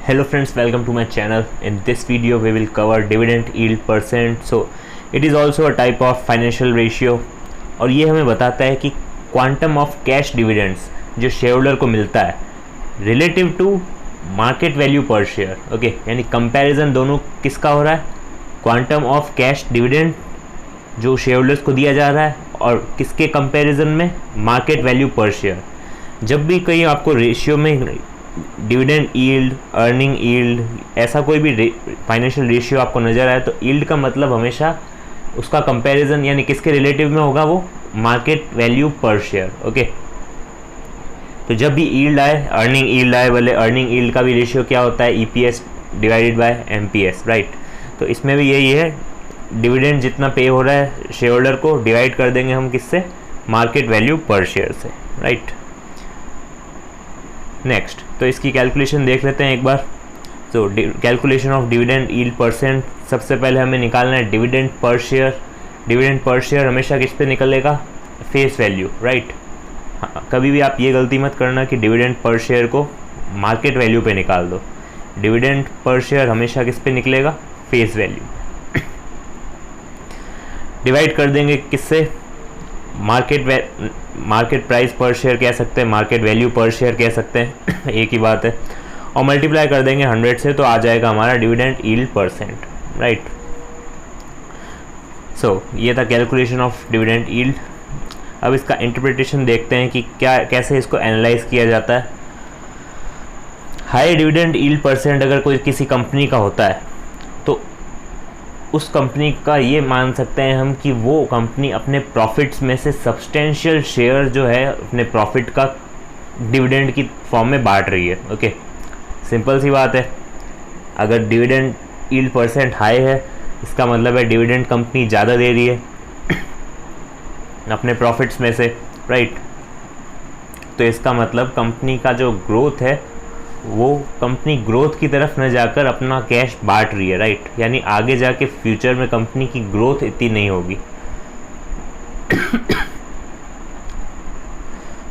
Hello friends, welcome to my channel. In this video we will cover dividend yield percent. So it is also a type of financial ratio और ये हमें बताता है कि quantum of cash dividends जो share holder को मिलता है रिलेटिव टू मार्केट वैल्यू पर शेयर. ओके, यानी कंपैरिजन दोनों किसका हो रहा है, क्वांटम ऑफ कैश डिविडेंड जो शेयर होल्डर्स को दिया जा रहा है और किसके कंपैरिजन में, मार्केट वैल्यू पर शेयर. जब भी कहीं आपको रेशियो में डिविडेंड यील्ड, अर्निंग यील्ड, ऐसा कोई भी फाइनेंशियल रेशियो आपको नज़र आए तो यील्ड का मतलब हमेशा उसका कंपैरिजन यानी किसके रिलेटिव में होगा, वो मार्केट वैल्यू पर शेयर. ओके, तो जब भी यील्ड आए, अर्निंग यील्ड आए, बोले अर्निंग यील्ड का भी रेशियो क्या होता है, EPS divided by MPS, right. तो इसमें भी यही है, डिविडेंड जितना पे हो रहा है शेयर होल्डर को डिवाइड कर देंगे हम किससे, मार्केट वैल्यू पर शेयर से, राइट. नेक्स्ट, तो इसकी कैलकुलेशन देख लेते हैं एक बार. तो calculation of dividend yield percent, सबसे पहले हमें निकालना है dividend per share. Dividend per share हमेशा किस पे निकलेगा, फेस वैल्यू, राइट. कभी भी आप ये गलती मत करना कि डिविडेंड पर शेयर को मार्केट वैल्यू पे निकाल दो. डिविडेंड पर शेयर हमेशा किस पे निकलेगा, फेस वैल्यू. डिवाइड कर देंगे किससे, मार्केट प्राइस पर शेयर कह सकते हैं, मार्केट वैल्यू पर शेयर कह सकते हैं एक ही बात है. और मल्टीप्लाई कर देंगे 100 से, तो आ जाएगा हमारा डिविडेंड यील्ड परसेंट, राइट. सो ये था कैलकुलेशन ऑफ डिविडेंड यील्ड. अब इसका इंटरप्रिटेशन देखते हैं कि कैसे इसको एनालाइज किया जाता है. हाई डिविडेंड यील्ड परसेंट अगर कोई किसी कंपनी का होता है तो उस कंपनी का ये मान सकते हैं हम कि वो कंपनी अपने प्रॉफिट्स में से सब्सटेंशियल शेयर जो है अपने प्रॉफिट का डिविडेंड की फॉर्म में बांट रही है. ओके, सिंपल सी बात है. अगर डिविडेंड यील्ड परसेंट हाई है इसका मतलब है डिविडेंड कंपनी ज़्यादा दे रही है अपने प्रॉफिट्स में से, राइट. तो इसका मतलब कंपनी का जो ग्रोथ है वो कंपनी ग्रोथ की तरफ न जाकर अपना कैश बांट रही है, राइट. यानी आगे जाके फ्यूचर में कंपनी की ग्रोथ इतनी नहीं होगी.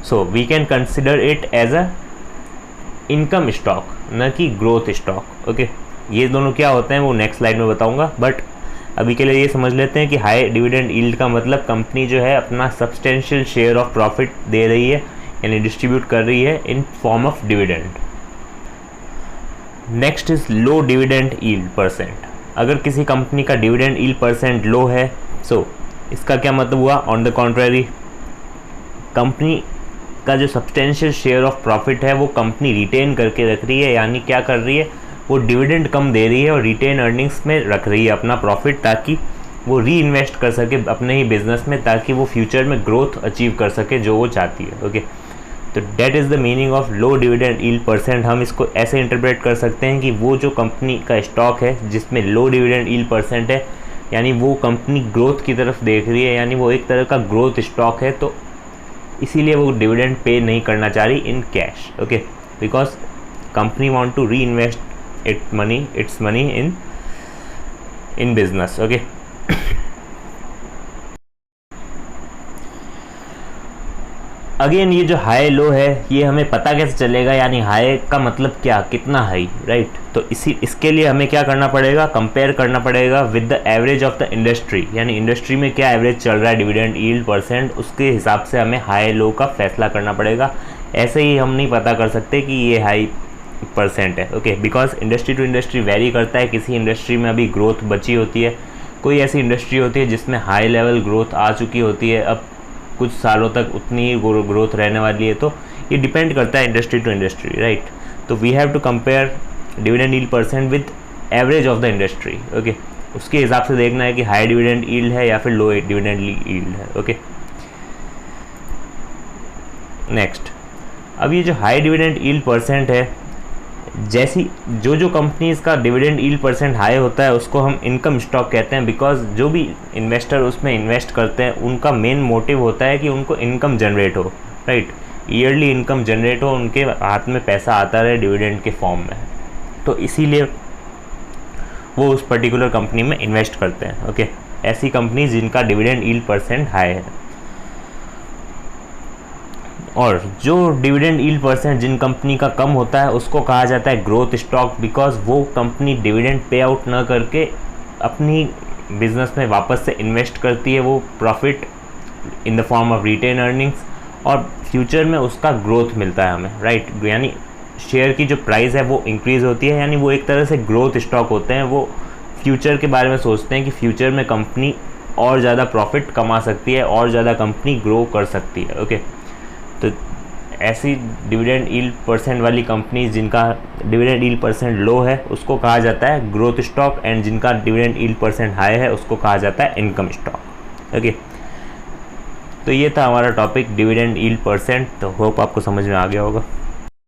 So we can consider it as a income stock, न कि ग्रोथ स्टॉक. ओके, ये दोनों क्या होते हैं वो नेक्स्ट स्लाइड में बताऊंगा, बट अभी के लिए ये समझ लेते हैं कि हाई डिविडेंड यील्ड का मतलब कंपनी जो है अपना सब्सटेंशियल शेयर ऑफ प्रॉफिट दे रही है यानी डिस्ट्रीब्यूट कर रही है in form of dividend. Next is low dividend yield percent. अगर किसी कंपनी का डिविडेंड यील्ड परसेंट लो है, सो इसका क्या मतलब हुआ, ऑन द कॉन्ट्ररी कंपनी का जो सब्सटेंशियल शेयर ऑफ प्रॉफिट है वो कंपनी रिटेन करके रख रही है. यानी क्या कर रही है, वो डिविडेंड कम दे रही है और रिटेन अर्निंग्स में रख रही है अपना प्रॉफिट, ताकि वो री इन्वेस्ट कर सके अपने ही बिजनेस में, ताकि वो फ्यूचर में ग्रोथ अचीव कर सके जो वो चाहती है. ओके, तो that is the meaning of low dividend yield percent. हम इसको ऐसे इंटरप्रेट कर सकते हैं कि वो जो कंपनी का स्टॉक है जिसमें लो डिविडेंड यील्ड परसेंट है, यानी वो कंपनी ग्रोथ की तरफ देख रही है, यानी वो एक तरह का ग्रोथ स्टॉक है, तो इसीलिए वो डिविडेंड पे नहीं करना चाह रही in cash. Okay, because company want to reinvest its money in business. Okay, again ये जो हाई लो है ये हमें पता कैसे चलेगा, यानी हाई का मतलब क्या, कितना हाई, राइट. तो इसके लिए हमें क्या करना पड़ेगा, कंपेयर करना पड़ेगा with the average of the industry. यानी इंडस्ट्री में क्या एवरेज चल रहा है डिविडेंड यील्ड परसेंट, उसके हिसाब से हमें हाई लो का फैसला करना पड़ेगा. ऐसे ही हम नहीं पता कर सकते कि ये हाई परसेंट है. Okay, because industry to industry vary करता है. किसी इंडस्ट्री में अभी ग्रोथ बची होती है, कोई ऐसी इंडस्ट्री होती है जिसमें हाई लेवल ग्रोथ आ चुकी होती है, अब कुछ सालों तक उतनी ही ग्रोथ रहने वाली है. तो ये डिपेंड करता है इंडस्ट्री टू इंडस्ट्री, राइट. तो we have to compare dividend yield percent with average of the industry. Okay, उसके हिसाब से देखना है कि हाई डिविडेंड यील्ड है या फिर लो डिविडेंड यील्ड है. ओके, नेक्स्ट, अब ये जो हाई डिविडेंड यील्ड परसेंट है, जैसी जो कंपनीज का डिविडेंड यील्ड परसेंट हाई होता है उसको हम इनकम स्टॉक कहते हैं. बिकॉज जो भी इन्वेस्टर उसमें इन्वेस्ट करते हैं उनका मेन मोटिव होता है कि उनको इनकम जनरेट हो, राइट. ईयरली इनकम जनरेट हो, उनके हाथ में पैसा आता रहे डिविडेंड के फॉर्म में, तो इसीलिए वो उस पर्टिकुलर कंपनी में इन्वेस्ट करते हैं. ओके, ऐसी कंपनी जिनका डिविडेंड यील्ड परसेंट हाई है. और जो डिविडेंड यील्ड परसेंट जिन कंपनी का कम होता है उसको कहा जाता है ग्रोथ स्टॉक, बिकॉज वो कंपनी डिविडेंड पे आउट ना करके अपनी बिजनेस में वापस से इन्वेस्ट करती है वो profit in the form of retain earnings, और फ्यूचर में उसका ग्रोथ मिलता है हमें, राइट। यानी शेयर की जो प्राइस है वो इंक्रीज़ होती है, यानी वो एक तरह से ग्रोथ स्टॉक होते हैं। वो फ्यूचर के बारे में सोचते हैं कि फ्यूचर में कंपनी और ज़्यादा प्रॉफिट कमा सकती है और ज़्यादा कंपनी ग्रो कर सकती है। ओके, तो ऐसी डिविडेंड यील्ड परसेंट वाली कंपनी जिनका डिविडेंड यील्ड परसेंट लो है उसको कहा जाता है ग्रोथ स्टॉक, एंड जिनका डिविडेंड यील्ड परसेंट हाई है उसको कहा जाता है इनकम स्टॉक। ओके, तो ये था हमारा टॉपिक डिविडेंड यील्ड परसेंट। तो होप आपको समझ में आ गया होगा।